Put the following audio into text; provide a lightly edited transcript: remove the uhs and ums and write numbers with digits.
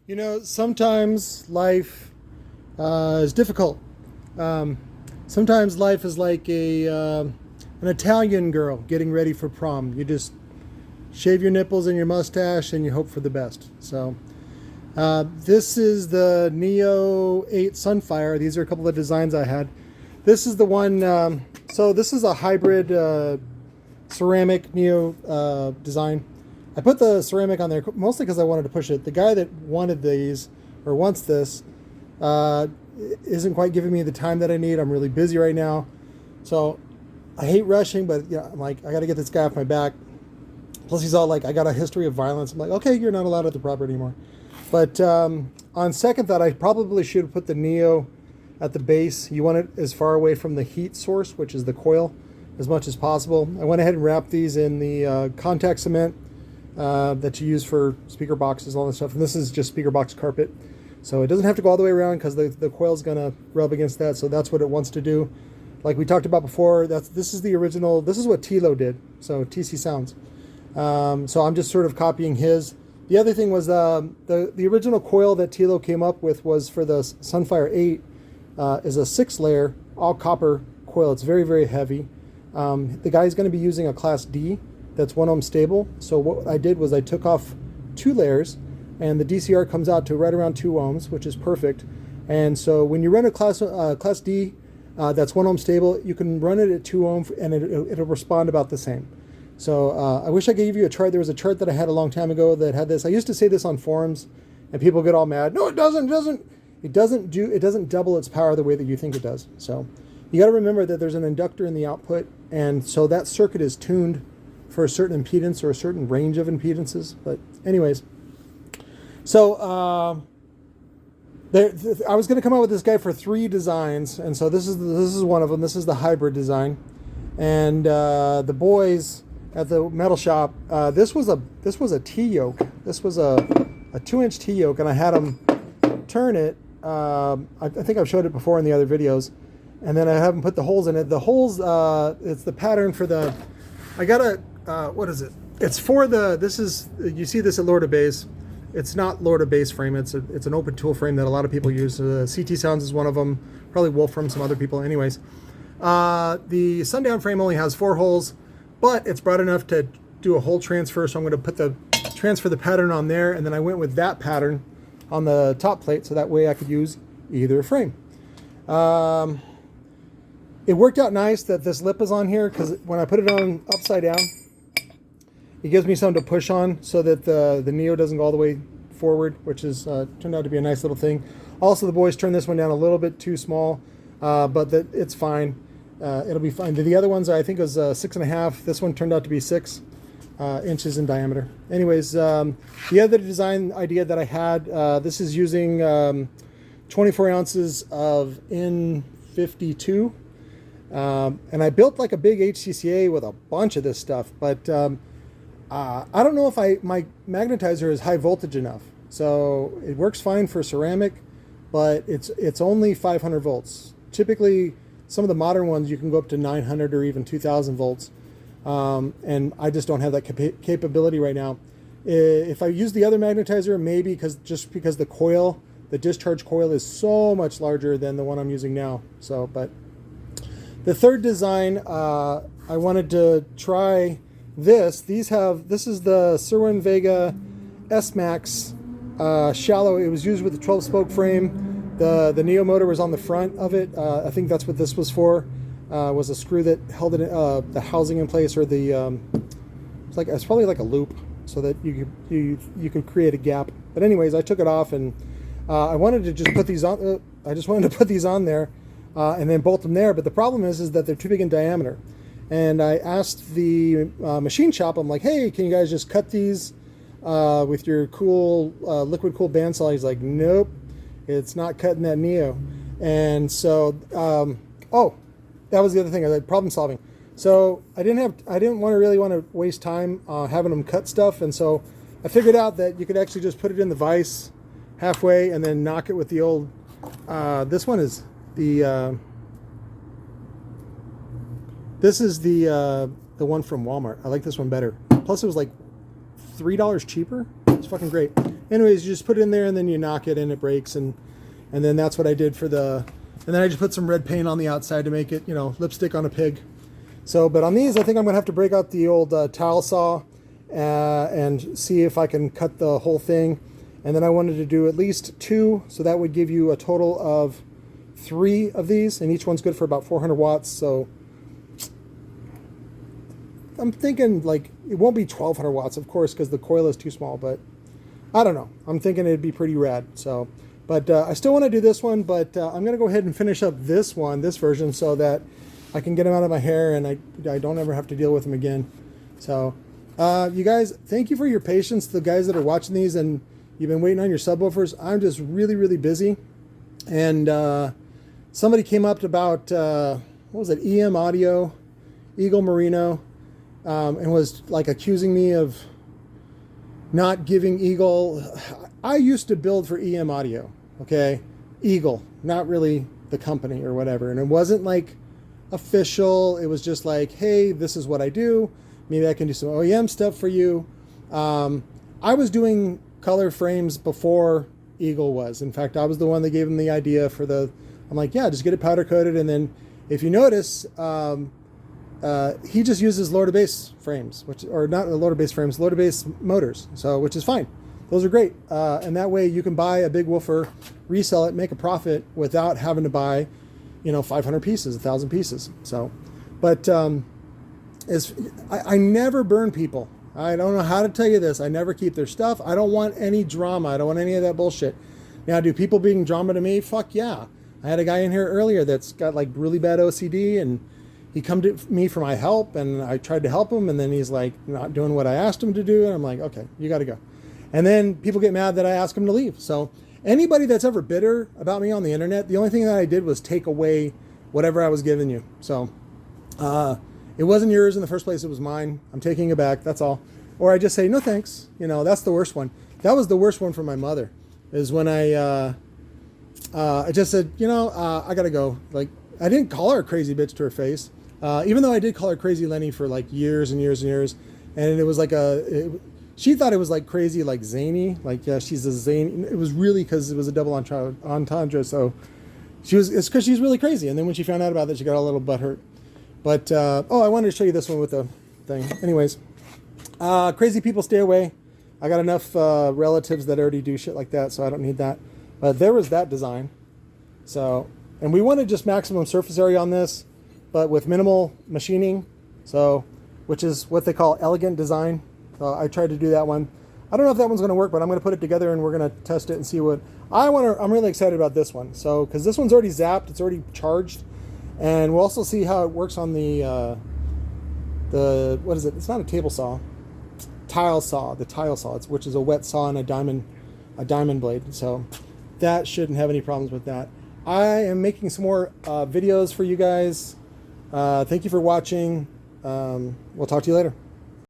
You know, sometimes life is difficult. Sometimes life is like an Italian girl getting ready for prom. You just shave your nipples and your mustache and you hope for the best. So this is the Neo 8 Sunfire. These are a couple of designs I had. This is the one, so this is a hybrid ceramic Neo design. I put the ceramic on there mostly because I wanted to push it. The guy that wanted these, or wants this, isn't quite giving me the time that I need. I'm really busy right now. So I hate rushing, but yeah, I'm like, I got to get this guy off my back. Plus he's all like, I got a history of violence. I'm like, okay, you're not allowed at the property anymore. But on second thought, I probably should have put the Neo at the base. You want it as far away from the heat source, which is the coil, as much as possible. I went ahead and wrapped these in the contact cement that you use for speaker boxes, all that stuff. And this is just speaker box carpet. So it doesn't have to go all the way around because the coil is going to rub against that. So that's what it wants to do. Like we talked about before, this is the original, this is what Tilo did. So TC Sounds. So I'm just sort of copying his. The other thing was the original coil that Tilo came up with was for the Sunfire 8 is a 6-layer all copper coil. It's very, very heavy. The guy's going to be using a Class D that's 1 ohm stable. So what I did was I took off 2 layers and the DCR comes out to right around 2 ohms, which is perfect. And so when you run a Class D that's 1 ohm stable, you can run it at 2 ohm and it'll respond about the same. So I wish I gave you a chart. There was a chart that I had a long time ago that had this. I used to say this on forums and people get all mad. No, it doesn't. It doesn't double its power the way that you think it does. So you got to remember that there's an inductor in the output, and so that circuit is tuned for a certain impedance or a certain range of impedances. But anyways, so I was going to come out with this guy for 3 designs, and so this is one of them. This is the hybrid design, and the boys at the metal shop, this was a T-yoke. This was a 2-inch T-yoke, and I had them turn it. I think I've showed it before in the other videos, and then I haven't put the holes in it. The holes, it's the pattern for the. I got a what is it? It's for the. This is, you see this at Lord Base. It's not Lord Base frame. It's an open tool frame that a lot of people use. CT Sounds is one of them. Probably Wolfram, some other people. Anyways, the Sundown frame only has 4 holes, but it's broad enough to do a hole transfer. So I'm going to transfer the pattern on there, and then I went with that pattern on the top plate, so that way I could use either frame. It worked out nice that this lip is on here, because when I put it on upside down, it gives me something to push on so that the Neo doesn't go all the way forward, which is turned out to be a nice little thing. Also, the boys turned this one down a little bit too small, but it's fine. It'll be fine. The other ones I think was 6.5. This one turned out to be 6 inches in diameter. Anyways, the other design idea that I had, this is using 24 ounces of N52. And I built like a big HCCA with a bunch of this stuff, but I don't know if my magnetizer is high voltage enough. So it works fine for ceramic, but it's only 500 volts. Typically, some of the modern ones, you can go up to 900 or even 2000 volts. And I just don't have that capability right now. If I use the other magnetizer, maybe because the coil, the discharge coil is so much larger than the one I'm using now. So, but the third design, I wanted to try this. This is the Sirwin Vega S-Max shallow. It was used with the 12-spoke frame. The Neo motor was on the front of it. I think that's what this was for. Was a screw that held it, the housing in place, or the it's probably like a loop, so that you could create a gap. But anyways, I took it off, and I wanted to just put these on. I just wanted to put these on there, and then bolt them there. But the problem is that they're too big in diameter. And I asked the machine shop, I'm like, hey, can you guys just cut these with your cool liquid cooled bandsaw? He's like, nope, it's not cutting that Neo. And so, that was the other thing. I had problem solving. So I didn't really want to waste time having them cut stuff, and so I figured out that you could actually just put it in the vise halfway and then knock it with the old. This one is the. This is the one from Walmart. I like this one better. Plus, it was like $3 cheaper. It's fucking great. anyways, you just put it in there and then you knock it and it breaks, and then that's what I did for the, and then I just put some red paint on the outside to make it, you know, lipstick on a pig. So, but on these, I think I'm gonna have to break out the old tile saw and see if I can cut the whole thing. And then I wanted to do at least 2, so that would give you a total of 3 of these, and each one's good for about 400 watts. So I'm thinking like it won't be 1200 watts, of course, because the coil is too small, but I don't know. I'm thinking it'd be pretty rad. So, but I still want to do this one, but I'm going to go ahead and finish up this one, this version, so that I can get them out of my hair and I don't ever have to deal with them again. So you guys, thank you for your patience, the guys that are watching these and you've been waiting on your subwoofers. I'm just really, really busy. And somebody came up about, what was it, EM Audio, Eagle Merino, and was like accusing me of not giving Eagle. I used to build for EM Audio, okay? Eagle, not really the company or whatever. And it wasn't like official. It was just like, hey, this is what I do. Maybe I can do some OEM stuff for you. I was doing color frames before Eagle was. In fact, I was the one that gave him the idea for the, I'm like, yeah, just get it powder coated. And then if you notice, he just uses lower to base frames, which, or not lower to base frames, lower to base motors. So, which is fine. Those are great. And that way you can buy a big woofer, resell it, make a profit without having to buy, you know, 500 pieces, 1,000 pieces. So, but I never burn people. I don't know how to tell you this. I never keep their stuff. I don't want any drama. I don't want any of that bullshit. Now, do people being drama to me? Fuck yeah. I had a guy in here earlier that's got like really bad OCD, and he come to me for my help, and I tried to help him, and then he's like not doing what I asked him to do, and I'm like, okay, you got to go. And then people get mad that I ask him to leave. So anybody that's ever bitter about me on the internet, the only thing that I did was take away whatever I was giving you. So it wasn't yours in the first place. It was mine. I'm taking it back. That's all. Or I just say, no, thanks. You know, that's the worst one. That was the worst one for my mother, is when I just said, you know, I got to go. Like, I didn't call her a crazy bitch to her face, even though I did call her Crazy Lenny for like years and years and years. And it was like she thought it was like crazy, like zany, like, yeah, she's a zany. It was really because it was a double entendre. So it's because she's really crazy. And then when she found out about it, she got a little butthurt. But, oh, I wanted to show you this one with the thing. Anyways, crazy people, stay away. I got enough relatives that already do shit like that, so I don't need that. But there was that design. So, and we wanted just maximum surface area on this, but with minimal machining. So, which is what they call elegant design. So I tried to do that one. I don't know if that one's going to work, but I'm going to put it together and we're going to test it and see what I'm really excited about this one. So, because this one's already zapped, it's already charged. And we'll also see how it works on the what is it? It's not a table saw, tile saw. The tile saw, which is a wet saw and a diamond blade. So that shouldn't have any problems with that. I am making some more videos for you guys. Thank you for watching. We'll talk to you later.